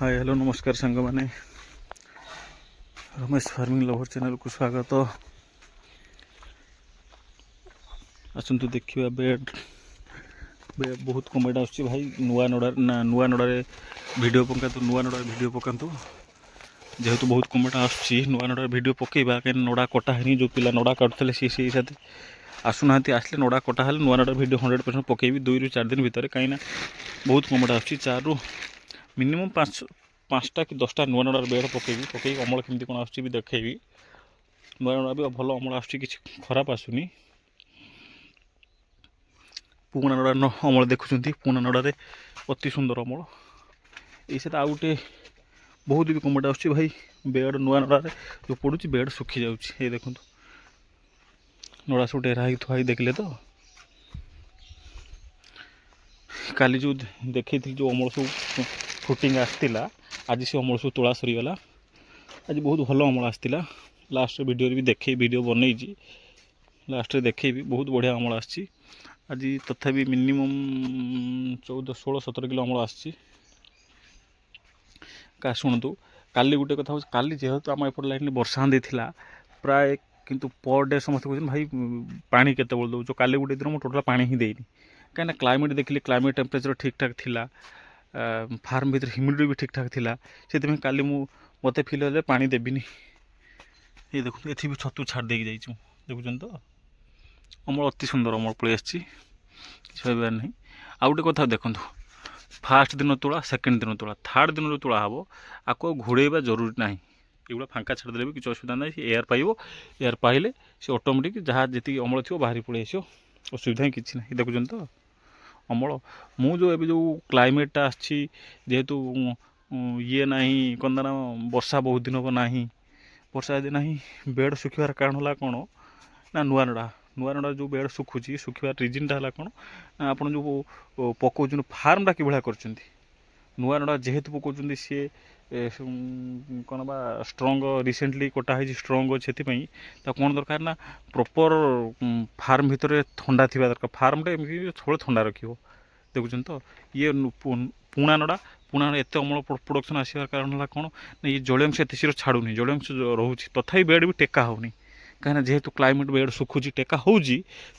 Hi hello नमस्कार सांग मैंने रमेश फार्मिंग लवर चैनल को स्वागत। आसतु देखिए बेड बहुत कमेंट आस भाई नुआ नड़े वीडियो पकातु नुआ नड़ा वीडियो पकातु जेहेतु बहुत कमेंट आसुच्ची नुआ नड़ा वीडियो पकेबा कहीं नड़ा कटा है जो पिला नड़ा काटुले सी हिसाब आसुना आसले नड़ा कटा हेल्ले नुआ नड़ा वीडियो 100% पकेबी 2 ରୁ 4 दिन भितर कहीं बहुत कमेंट आसुच्ची 4 ରୁ मिनिमम 5टा कि 10टा नुआ नड़ार बेड पकई अमल केमती कौन आसुच्ची भी देखी नुआ नड़ा भी भल अमल आसुच्ची किसी खराब आसुनी। पुराणा नड़ा अमल देखुं पुराणा नड़े अति सुंदर अमल ये सहित आउ गोटे बहुत भी कमेंट आसुच्ची भाई बेड नुआ नड़े जो पड़ू बेड सुखी जाऊँगी देखो नड़ा सब डेरा ही थुआ देखले तो काली जो देखी जो अमल सब फुटिंग आसला आज से अमल सब तोला सरीगला आज बहुत भल अमल आसला लास्ट वीडियो भी देखे वीडियो बनई लास्ट देखे बहुत बढ़िया अमल आसी आज तथापि मिनिमम 14 16 17 किलो अमल आसी का शुणु काली गोटे कथा काली जेहेतु आम एपट लाइन वर्षा देता प्राय किंतु पर डे समस्त कहते भाई पानी केत दौच काली गोटे दिन मुझे टोटाल पानी ही देनी कहीं क्लाइमेट देखिए क्लाइमेट टेम्परेचर ठीक ठाक थिला फार्म भर ह्यूमिडिटी भी ठीक ठाक थिला से काली मत फिल है पानी देविनी ये देखो ये भी छतु छाड़ देकी जाइए देखुन तो अमल अति सुंदर अमल पलि आसबार नहीं आ गोटे कथा देखो फास्ट दिन तोला सेकेंड दिन तोला थर्ड दिन जो तोला हम आपको घोड़ेबा जरूरी ना ये फांका छाड़देले भी किसी असुविधा ना एयर पाइब एयर पाइले से ऑटोमेटिक जहाँ जी अमल थी बाहरी पलि आस असुविधा ही किसी ना देखुन तो अमल मुझे जो क्लाइमेटा आसतु ये ना कौन ना वर्षा बहुत दिन हम ना वर्षा यदि ना बेड सुखार कारण है कौन ना नुआ नड़ा जो बेड सुखुची सुखार रिजनटा है कौन आप जो पकाउन फार्मटा कि कर नुआ नड़ा जेहेतु पकाउन सी कौन बा स्ट्रंग रिसेंटली कटाई स्ट्रंग अच्छे कौन दरकार ना प्रॉपर फार्म भितर ठंडा थी दरकार फार्मटा एमती सब ठंडा रखियो देखुन तो ये पुणा नड़ा एत अमल प्रोडक्शन आसबार कारण है कौन ना ये जलंश एत शीघ्र छाड़ूनी जलंश रोचे तथापि बेड भी टेका होनी कहीं जेहेतु क्लाइमेट बेड सुखुची टेका हो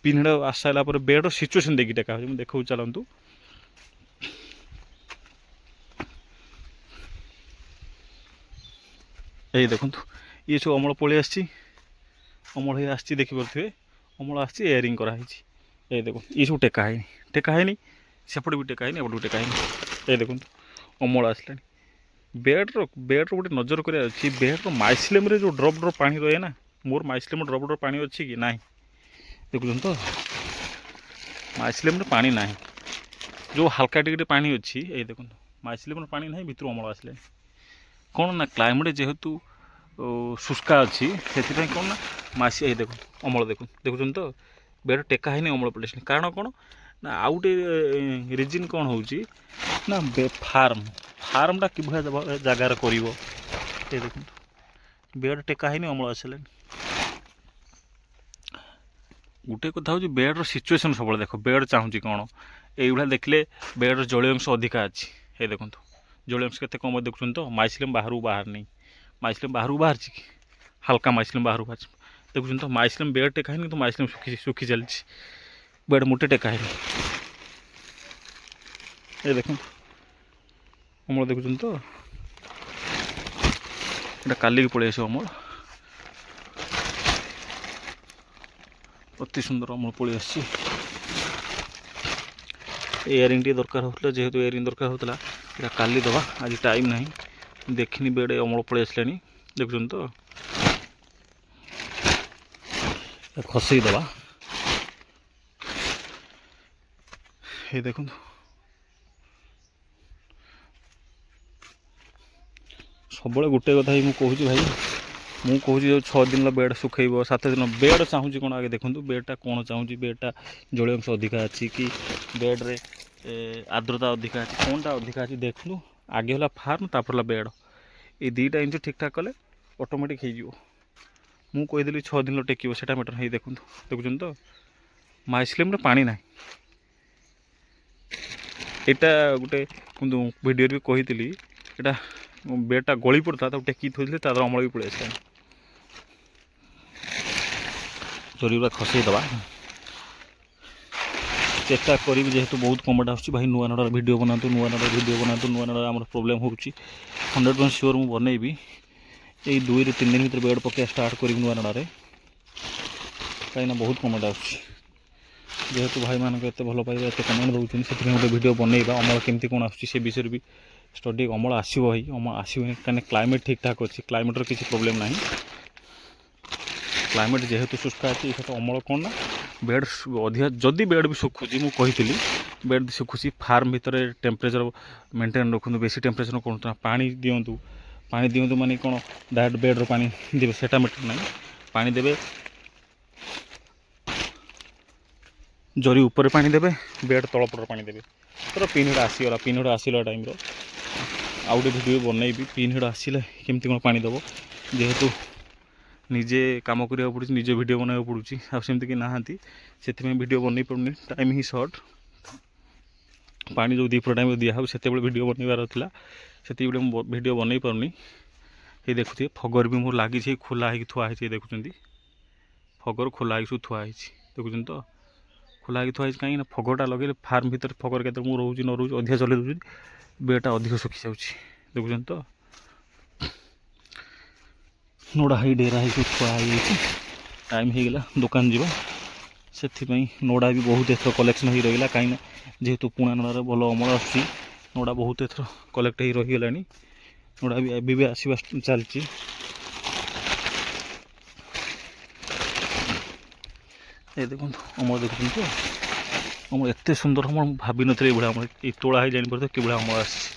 पिन्हड़ आस सारा बेड सिचुएसन देखिए टेका हो देखो चलतु ये देखो ये सब अमल पलि अमल ही देखिपे अमल एयरिंग कराई ये देखो ये सब टेका है सेपट भी टेका है एपट भी टेका है ये देखो अमल आसला बेड्र गोटे नजर कर बेड्र माइसिलम जो ड्रप ड्रप पानी रहे ना मोर माइसिलम ड्रप ड्रप पानी अच्छी कि ना देखुन तो माइसिलम पानी ना जो हल्का टिके पानी अच्छी ये देखो माइसिलम पानी ना भितर अमल आसले कौन ना क्लाइमेट जेहेतु शुष्का अच्छी से कौन ना मासी ये देखो अमल देखुन तो बेड टेका है अमल पड़े कारण कौन ना आउ गोटे रिजन कौन हो ना फार्मटा कि जगार कर देखो बेड टेका है अमल आसला गोटे कथा हूँ बेड्र सिचुएसन सब देख बेड चाहूँगी कौन ये देखले बेड्र जलअंश अधिका अच्छी ये देखो जलअंश के कम देखुन तो माइसिलम बाहर नहीं माइसिलम बाहर बाहर कि हल्का माइसिलम बाहर बाहर देखुन तो माइसिलम बेड टेका है तो माइसिलम सुखी चलती बेड मोटे टेका है ये देख अमल देखुन तो ये काली की पलि आस अमल अति सुंदर अमल पलि आस एयरिंग टी दरकार होता जेहेतु एयरिंग दरकार होता है काली दबा आज टाइम ना देखनी बेड अमल पलि आसला देखुन तो खसई दबा ये देखो सब गोटे कथा ही मुझे भाई मुझे कहूँ जो 6 दिन बेड सुखेब 7 दिन बेड चाहूँगी कौन आगे देखो बेडटा कौन चाहूँगी बेडटा जलअंश अधिका अच्छी कि बेड्रे आर्द्रता अधिका अच्छी कौनटा अधिका अच्छी देखूँ आगे है फार्म तापर बेड ये 2टा जिन ठीक ठाक कले ऑटोमेटिक हो मुझे कहीदेली 6 दिन टेक से मैटर है देखो देखुन तो माइसिलम पानी ना यहाँ गोटे वीडियो भी कही এটা ବେଡ଼ଟା ଗଳି ପଡ଼ିଥିଲା ତାକୁ ଟେକି ଥୋଇଥିଲେ ତାର ଅମଳ ବି ପଳେଇ ଆସିଲାଣି। ଜରି ଗୁଡ଼ା ଖସେଇଦେବା। ଚେଷ୍ଟା କରିବି ଯେହେତୁ ବହୁତ କମେଣ୍ଟ ଆସୁଛି ଭାଇ ନୂଆ ନଡ଼ାର ଭିଡ଼ିଓ ବନାନ୍ତୁ, ନୂଆ ନଡ଼ାର ଭିଡ଼ିଓ ବନାନ୍ତୁ, ନୂଆ ନଡ଼ାର ଆମର ପ୍ରୋବ୍ଲେମ୍ ହେଉଛି। 100% ସିଓର ମୁଁ ବନେଇବି। ଏଇ 2 ରୁ 3 ଦିନ ଭିତରେ ବେଡ଼ ପକାଇବା ଷ୍ଟାର୍ଟ କରିବି ନୂଆ ନଡ଼ାରେ, କାହିଁକିନା ବହୁତ କମେଣ୍ଟ ଆସୁଛି। ଯେହେତୁ ଭାଇମାନଙ୍କୁ ଏତେ ଭଲ ପାଇବା ଏତେ କମେଣ୍ଟ ଦେଉଛନ୍ତି, ସେଥିପାଇଁ ଗୋଟେ ଭିଡ଼ିଓ ବନେଇବା ଅମଳ କେମିତି କ'ଣ ଆସୁଛି ସେ ବିଷୟରେ ବି ଷ୍ଟଡି। ଅମଳ ଆସିବ ଭାଇ, ଅମଳ ଆସିବନି କାହିଁକିନା କ୍ଲାଇମେଟ୍ ଠିକ୍ଠାକ୍ ଅଛି, କ୍ଲାଇମେଟ୍ର କିଛି ପ୍ରୋବ୍ଲେମ୍ ନାହିଁ। କ୍ଲାଇମେଟ୍ ଯେହେତୁ ଶୁଷ୍କ ଅଛି ଏଇଟା ଅମଳ କ'ଣ ନା ବେଡ଼ ଅଧିକା ଯଦି ବେଡ଼ ବି ଶୁଖୁଛି, ମୁଁ କହିଥିଲି ବେଡ଼ ଶୁଖୁଛି ଫାର୍ମ ଭିତରେ ଟେମ୍ପରେଚର ମେଣ୍ଟେନ୍ ରଖନ୍ତୁ, ବେଶୀ ଟେମ୍ପରେଚର କରନ୍ତୁ ନା। ପାଣି ଦିଅନ୍ତୁ ମାନେ କ'ଣ ଡାଇରେକ୍ଟ ବେଡ଼ର ପାଣି ଦେବେ ସେଇଟା ମ୍ୟାଟର୍ ନାହିଁ। ପାଣି ଦେବେ, ଜରି ଉପରେ ପାଣି ଦେବେ, ବେଡ଼ ତଳପଟରେ ପାଣି ଦେବେ। ଧର ପିନ୍ ହେଡ଼ ଆସିଗଲା, ପିନ୍ ହେଡ଼ ଆସିଲା ଟାଇମ୍ର ଆଉ ଗୋଟେ ଭିଡ଼ିଓ ବନେଇବି ପିନ୍ ହେଡ଼ ଆସିଲେ କେମିତି କ'ଣ ପାଣି ଦେବ। ଯେହେତୁ ନିଜେ କାମ କରିବାକୁ ପଡ଼ୁଛି, ନିଜେ ଭିଡ଼ିଓ ବନାଇବାକୁ ପଡ଼ୁଛି, ଆଉ ସେମିତି କି ନାହାନ୍ତି, ସେଥିପାଇଁ ଭିଡ଼ିଓ ବନେଇ ପାରୁନି, ଟାଇମ୍ ହିଁ ସର୍ଟ। ପାଣି ଯେଉଁ ଦ୍ୱିପହର ଟାଇମ୍ରେ ଦିଆହେବ ସେତେବେଳେ ଭିଡ଼ିଓ ବନେଇବାର ଥିଲା, ସେତିକିବେଳେ ମୁଁ ଭିଡ଼ିଓ ବନେଇ ପାରୁନି। ଏଇ ଦେଖୁଥିବେ ଫଗର ବି ମୋର ଲାଗିଛି, ଖୋଲା ହେଇକି ଥୁଆ ହେଇଛି, ଦେଖୁଛନ୍ତି ଫଗର ଖୋଲା ହେଇକି ସବୁ ଥୁଆ ହେଇଛି, ଦେଖୁଛନ୍ତି ତ ଖୋଲା ହେଇକି ଥୁଆ ହେଇଛି। କାହିଁକିନା ଫଗରଟା ଲଗେଇଲେ ଫାର୍ମ ଭିତରେ ଫଗର କେତେ ମୁଁ ରହୁଛି ନ ରହୁଛି ଅଧିକା ଚଲେଇ ଦେଉଛି, ବେଡ଼ଟା ଅଧିକ ଶୁଖିଯାଉଛି, ଦେଖୁଛନ୍ତି ତ। ନଡ଼ା ହେଇ ଡେରା ହେଇକି ଥୁଆ ହେଇଯାଇଛି। ଟାଇମ୍ ହେଇଗଲା ଦୋକାନ ଯିବା, ସେଥିପାଇଁ ନଡ଼ା ବି ବହୁତ ଏଥର କଲେକ୍ସନ୍ ହେଇ ରହିଲା। କାହିଁକିନା ଯେହେତୁ ପୁଣା ନଡ଼ାରେ ଭଲ ଅମଳ ଆସୁଛି, ନଡ଼ା ବହୁତ ଏଥର କଲେକ୍ଟ ହେଇ ରହିଗଲାଣି। ନଡ଼ା ବି ଏବେ ବି ଆସିବା ଚାଲିଛି। ଏ ଦେଖନ୍ତୁ ଅମଳ ଦେଖୁଛନ୍ତି ତ, ଅମଳ ଏତେ ସୁନ୍ଦର ଅମଳ ମୁଁ ଭାବିନଥିଲି ଏଇଭଳିଆ ଅମଳ। ଏଇ ତୋଳା ହେଇ ଜାଣିପାରୁଥିବେ କିଭଳିଆ ଅମଳ ଆସିଛି।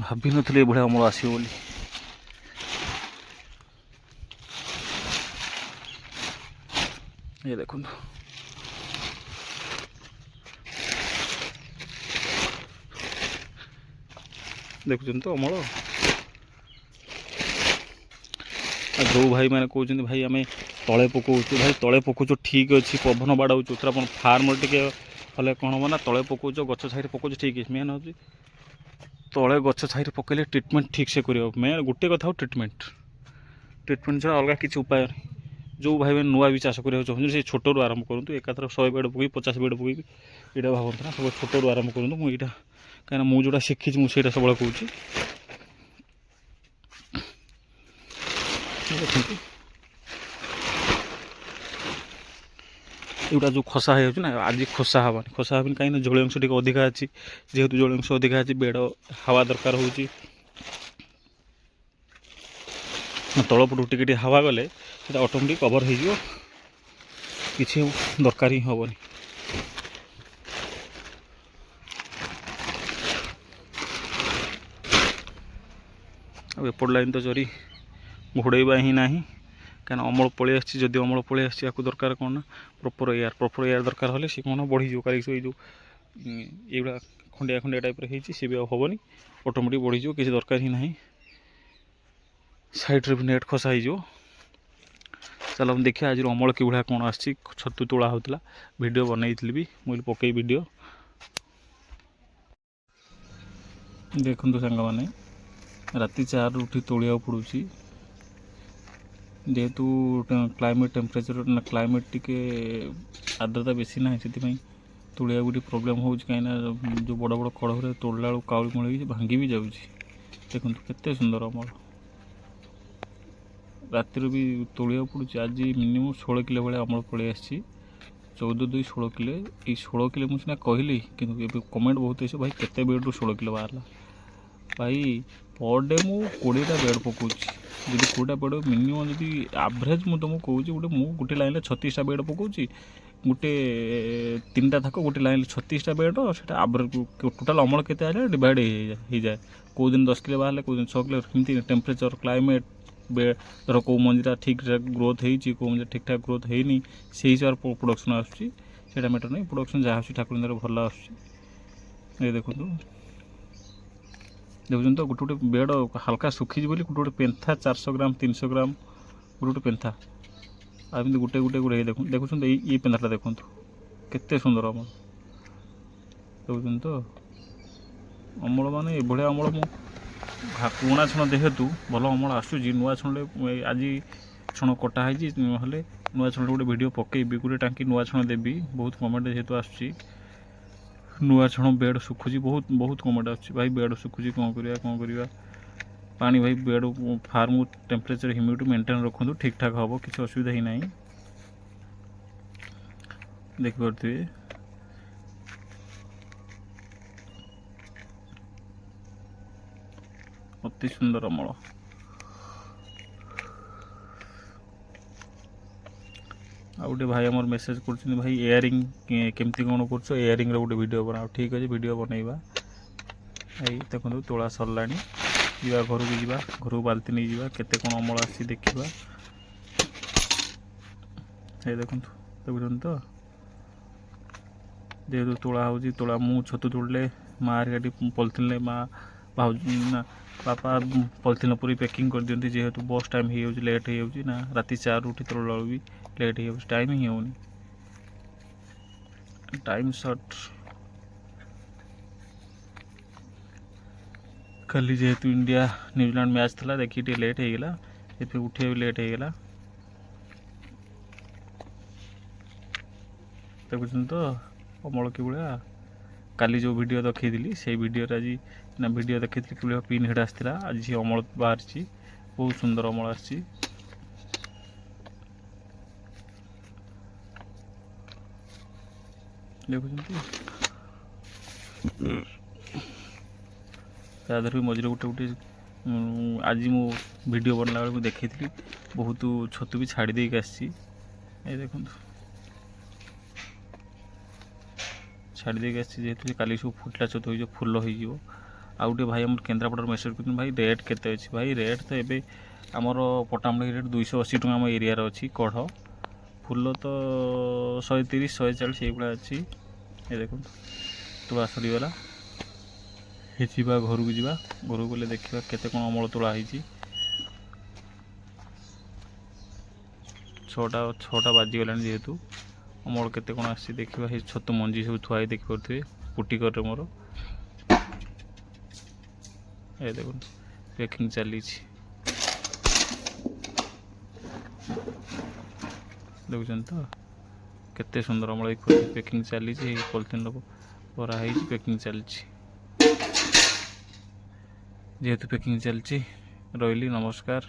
ଭାବିନଥିଲି ଏଇଭଳିଆ ଅମଳ ଆସିବ ବୋଲି। ଏ ଦେଖନ୍ତୁ ଦେଖୁଛନ୍ତି ତ ଅମଳ। ଯେଉଁ ଭାଇମାନେ କହୁଛନ୍ତି ଭାଇ ଆମେ ତଳେ ପକାଉଛୁ, ଭାଇ ତଳେ ପକାଉଛୁ ଠିକ୍ ଅଛି, ପବନ ବାଡ଼ାଉଛୁ, ଏଥର ଆପଣ ଫାର୍ମରେ ଟିକେ ହେଲେ କ'ଣ ହେବ ନା ତଳେ ପକାଉଛ ଗଛ ଛାଇରେ ପକାଉଛ ଠିକ୍ ଅଛି। ମେନ୍ ହେଉଛି ତଳେ ଗଛ ଛାଇରେ ପକାଇଲେ ଟ୍ରିଟମେଣ୍ଟ ଠିକ୍ ସେ କରିବ। ମେନ୍ ଗୋଟେ କଥା ହଉ ଟ୍ରିଟମେଣ୍ଟ ଛଡ଼ା ଅଲଗା କିଛି ଉପାୟ ନାହିଁ। ଯେଉଁ ଭାଇମାନେ ନୂଆ ବି ଚାଷ କରିବାକୁ ଚାହୁଁଛନ୍ତି ସେ ଛୋଟରୁ ଆରମ୍ଭ କରନ୍ତୁ, ଏକାଥର 100 ବେଡ଼ ପକାଇବି 50 ବେଡ଼ ପକାଇବି ଏଇଟା ଭାବନ୍ତୁ ନା, ସବୁ ଛୋଟରୁ ଆରମ୍ଭ କରନ୍ତୁ। ମୁଁ ଏଇଟା କାହିଁକିନା ମୁଁ ଯେଉଁଟା ଶିଖିଛି ମୁଁ ସେଇଟା ସବୁବେଳେ କହୁଛି। ଦେଖନ୍ତୁ ଏଗୁଡ଼ା ଯେଉଁ ଖସା ହେଇଯାଉଛି ନା, ଆଜି ଖସା ହେବନି କାହିଁକିନା ଜଳୀୟ ଅଂଶ ଟିକେ ଅଧିକା ଅଛି। ଯେହେତୁ ଜଳୀୟ ଅଂଶ ଅଧିକା ଅଛି, ବେଡ଼ ହାୱା ଦରକାର ହେଉଛି। ତଳପଟୁ ଟିକେ ଟିକେ ହାୱା ଗଲେ ସେଇଟା ଅଟୋମେଟିକ୍ କଭର୍ ହେଇଯିବ, କିଛି ଦରକାର ହିଁ ହେବନି। ଆଉ ଏପଟ ଲାଇନ୍ ତ ଜରି ଘୋଡ଼େଇବା ହିଁ ନାହିଁ, କାହିଁକିନା ଅମଳ ପଳେଇ ଆସିଛି। ଯଦି ଅମଳ ପଳେଇ ଆସିଛି ୟାକୁ ଦରକାର କ'ଣ ନା ପ୍ରପର୍ ଏୟାର ଦରକାର ହେଲେ ସେ କ'ଣ ବଢ଼ିଯିବ। କାଲି ଏଇ ଯେଉଁ ଏଇଗୁଡ଼ା ଖଣ୍ଡିଆ ଟାଇପ୍ର ହେଇଛି ସେ ବି ଆଉ ହେବନି, ଅଟୋମେଟିକ୍ ବଢ଼ିଯିବ, କିଛି ଦରକାର ହିଁ ନାହିଁ। ସାଇଡ଼୍ରେ ବି ନେଟ୍ ଖସା ହେଇଯିବ। ଚାଲ ଆମେ ଦେଖିବା ଆଜିର ଅମଳ କିଭଳିଆ କ'ଣ ଆସିଛି। ଛତୁ ତୋଳା ହେଉଥିଲା, ଭିଡ଼ିଓ ବନେଇଥିଲି ବି, ମୁଁ ପକେଇ ଭିଡ଼ିଓ। ଦେଖନ୍ତୁ ସାଙ୍ଗମାନେ ରାତି 4ରୁ ଉଠି ତୋଳିବାକୁ ପଡ଼ୁଛି। ଯେହେତୁ କ୍ଲାଇମେଟ୍ ଟେମ୍ପରେଚର୍ କ୍ଲାଇମେଟ୍ ଟିକେ ଆର୍ଦ୍ରତା ବେଶୀ ନାହିଁ, ସେଥିପାଇଁ ତୋଳିବାକୁ ଟିକେ ପ୍ରୋବ୍ଲେମ୍ ହେଉଛି। କାହିଁକିନା ଯେଉଁ ବଡ଼ ବଡ଼ କଢ଼ରେ ତୋଳିଲା ବେଳକୁ କାଉଳି ମୂଳି ଭାଙ୍ଗି ବି ଯାଉଛି। ଦେଖନ୍ତୁ କେତେ ସୁନ୍ଦର ଅମଳ, ରାତିରୁ ବି ତୋଳିବାକୁ ପଡ଼ୁଛି। ଆଜି ମିନିମମ୍ 16 କିଲୋ ଭଳିଆ ଅମଳ ପଳେଇ ଆସିଛି। 14 2 16 କିଲୋ। ଏଇ 16 କିଲୋ ମୁଁ ସିନା କହିଲି, କିନ୍ତୁ ଏବେ କମେଣ୍ଟ ବହୁତ ହେଇଛି ଭାଇ କେତେ ବେଡ଼ରୁ 16 କିଲୋ ବାହାରିଲା। ଭାଇ ପର୍ ଡେ ମୁଁ 20ଟା ବେଡ଼ ପକାଉଛି। ଯଦି 20ଟା ବେଡ଼ ମିନିମମ୍ ଯଦି ଆଭରେଜ୍ ମୁଁ ତୁମକୁ କହୁଛି, ମୁଁ ଗୋଟେ ଲାଇନ୍ରେ 36ଟା ବେଡ଼ ପକାଉଛି। ଗୋଟେ 3ଟା ଥାକ ଗୋଟେ ଲାଇନ୍ରେ 36ଟା ବେଡ଼, ସେଇଟା ଆଭରେଜ୍ ଟୋଟାଲ୍ ଅମଳ କେତେ ଆସିଲା ଡିଭାଇଡ଼ ହେଇଯାଏ। କେଉଁ ଦିନ 10 କିଲୋ ବାହାରିଲେ କେଉଁ ଦିନ 6 କିଲୋ, ଏମିତି ଟେମ୍ପରେଚର୍ କ୍ଲାଇମେଟ୍ ଧର କେଉଁ ମଞ୍ଜିଟା ଠିକ୍ ଠାକ୍ ଗ୍ରୋଥ୍ ହେଇଛି, କେଉଁ ମଞ୍ଜିଟା ଠିକ୍ ଠାକ୍ ଗ୍ରୋଥ୍ ହେଇନି, ସେଇ ହିସାବରେ ପ୍ରୋଡକ୍ସନ୍ ଆସୁଛି। ସେଇଟା ମ୍ୟାଟର୍ ନାହିଁ, ପ୍ରୋଡକ୍ସନ୍ ଯାହା ଆସୁଛି ଠାକୁରଙ୍କ ଦ୍ୱାରା ଭଲ ଆସୁଛି। ଏ ଦେଖନ୍ତୁ ଦେଖୁଛନ୍ତି ତ ଗୋଟେ ବେଡ଼ ହାଲକା ଶୁଖିଛି ବୋଲି ଗୋଟେ ପେନ୍ଥା 400 ଗ୍ରାମ 300 ଗ୍ରାମ ଗୋଟେ ପେନ୍ଥା, ଆଉ ଏମିତି ଗୋଟେ ଦେଖୁଛନ୍ତି। ଏଇ ପେନ୍ଥାଟା ଦେଖନ୍ତୁ କେତେ ସୁନ୍ଦର ଅମଳ। ଦେଖୁଛନ୍ତି ତ ଅମଳ ମାନେ ଏଭଳିଆ ଅମଳ ମୁଁ ପୁରୁଣା ଛଣ ଯେହେତୁ ଭଲ ଅମଳ ଆସୁଛି, ନୂଆ ଛଣରେ ଆଜି ଛଣ କଟା ହେଇଛି, ହେଲେ ନୂଆ ଛଣରେ ଗୋଟେ ଭିଡ଼ିଓ ପକେଇବି, ଗୋଟେ ଟାଙ୍କି ନୂଆ ଛଣ ଦେବି। ବହୁତ କମେଣ୍ଟ ଯେହେତୁ ଆସୁଛି ନୂଆ ଛଣ ବେଡ଼ ଶୁଖୁଛି, ବହୁତ କମେଣ୍ଟ ଆସୁଛି ଭାଇ ବେଡ଼ ଶୁଖୁଛି କ'ଣ କରିବା। ପାଣି ଭାଇ bed farm temperature humidity maintain ରଖନ୍ତୁ, ଠିକ୍ ଠାକ୍ ହେବ, କିଛି ଅସୁବିଧା ହିଁ ନାହିଁ। ଦେଖିପାରୁଥିବେ ଅତି ସୁନ୍ଦର ଅମଳ। ଆଉ ଗୋଟେ ଭାଇ ଆମର ମେସେଜ୍ କରୁଛନ୍ତି, ଭାଇ ଏୟାରିଂ କେମିତି କ'ଣ କରୁଛ, ଏୟାରିଂର ଗୋଟେ ଭିଡ଼ିଓ ବନାଅ। ଠିକ୍ ଅଛି, ଭିଡ଼ିଓ ବନେଇବା। ଏଇ ଦେଖନ୍ତୁ ତୋଳା ସରିଲାଣି, ଯିବା ଘରକୁ, ଯିବା ଘରକୁ ବାଲ୍ଟି ନେଇଯିବା, କେତେ କ'ଣ ଅମଳ ଆସିଛି ଦେଖିବା। ଏଇ ଦେଖନ୍ତୁ, ଦେଖୁଛନ୍ତି ତ ଯେହେତୁ ତୋଳା ହେଉଛି, ତୋଳା ମୁଁ ଛତୁ ତୋଳିଲେ ମା ହେରିକା ପଲିଥିନ୍ରେ ନା ବାପା ପଲିଥିନ୍ ପୁରୀ ପ୍ୟାକିଂ କରିଦିଅନ୍ତି, ଯେହେତୁ ବସ୍ ଟାଇମ୍ ହେଇଯାଉଛି, ଲେଟ୍ ହେଇଯାଉଛି ନା, ରାତି 4ରୁ ଉଠି ତୋଳିଲା ବେଳକୁ ବି ଲେଟ୍ ହେଇଯାଉଛି, ଟାଇମ୍ ହିଁ ହେଉନି, ଟାଇମ୍ ସର୍ଟ। କାଲି ଯେହେତୁ ଇଣ୍ଡିଆ ନ୍ୟୁଜିଲାଣ୍ଡ ମ୍ୟାଚ୍ ଥିଲା, ଦେଖିକି ଟିକେ ଲେଟ୍ ହେଇଗଲା, ସେଥିପାଇଁ ଉଠିବା ବି ଲେଟ୍ ହେଇଗଲା। ଦେଖୁଛନ୍ତି ତ ଅମଳ କିଭଳିଆ। କାଲି ଯେଉଁ ଭିଡ଼ିଓ ଦେଖେଇଥିଲି ସେଇ ଭିଡ଼ିଓରେ ଆଜି ଭିଡ଼ିଓ ଦେଖେଇଥିଲି କିଭଳିଆ ପିନ୍ ହେଡ଼ ଆସିଥିଲା, ଆଜି ସେ ଅମଳ ବାହାରିଛି, ବହୁତ ସୁନ୍ଦର ଅମଳ ଆସିଛି। ଦେଖୁଛନ୍ତି ତା ଦେହରେ ବି ମଝିରେ ଗୋଟେ ଆଜି ମୁଁ ଭିଡ଼ିଓ ବନେଇଲା ବେଳେ ମୁଁ ଦେଖେଇଥିଲି, ବହୁତ ଛତୁ ବି ଛାଡ଼ି ଦେଇକି ଆସିଛି। ଏ ଦେଖନ୍ତୁ ଛାଡ଼ି ଦେଇକି ଆସିଛି, ଯେହେତୁ କାଲି ସବୁ ଫୁଟିଲା ଛତୁ ହେଇଯିବ, ଫୁଲ ହେଇଯିବ। ଆଉ ଗୋଟେ ଭାଇ ଆମର କେନ୍ଦ୍ରାପଡ଼ାରୁ ମେସେଜ୍ କରୁଛନ୍ତି, ଭାଇ ରେଟ୍ କେତେ ଅଛି? ଭାଇ ରେଟ୍ ତ ଏବେ ଆମର ପଟ୍ଟାମୁଣ୍ଡାଇ ରେଟ୍ 280 ଟଙ୍କା ଆମ ଏରିଆରେ ଅଛି କଢ଼, ଫୁଲ ତ 130 140 ଏଇଭଳିଆ ଅଛି। ଏ ଦେଖନ୍ତୁ ତୋଳା ସରିଗଲା, ଯିବା ଘରକୁ, ଯିବା ଘରକୁ ଗଲେ ଦେଖିବା କେତେ କ'ଣ ଅମଳ ତୋଳା ହେଇଛି। 6ଟା ବାଜିଗଲାଣି, ଯେହେତୁ ଅମଳ କେତେ କ'ଣ ଆସିଛି ଦେଖିବା। ହେଇ ଛତୁ ମଞ୍ଜି ସବୁ ଥୁଆ ହେଇ ଦେଖିପାରୁଥିବେ ପୁଟିକରରେ ମୋର। ଏ ଦେଖନ୍ତୁ ପ୍ୟାକିଂ ଚାଲିଛି, ଦେଖୁଛନ୍ତି ତ କେତେ ସୁନ୍ଦର ଅମଳ ପ୍ୟାକିଂ ଚାଲିଛି, ପଲିଥିନ୍ ଭରା ହେଇଛି, ପ୍ୟାକିଂ ଚାଲିଛି। ଯେହେତୁ ପ୍ୟାକିଂ ଚାଲିଛି, ରହିଲି, ନମସ୍କାର।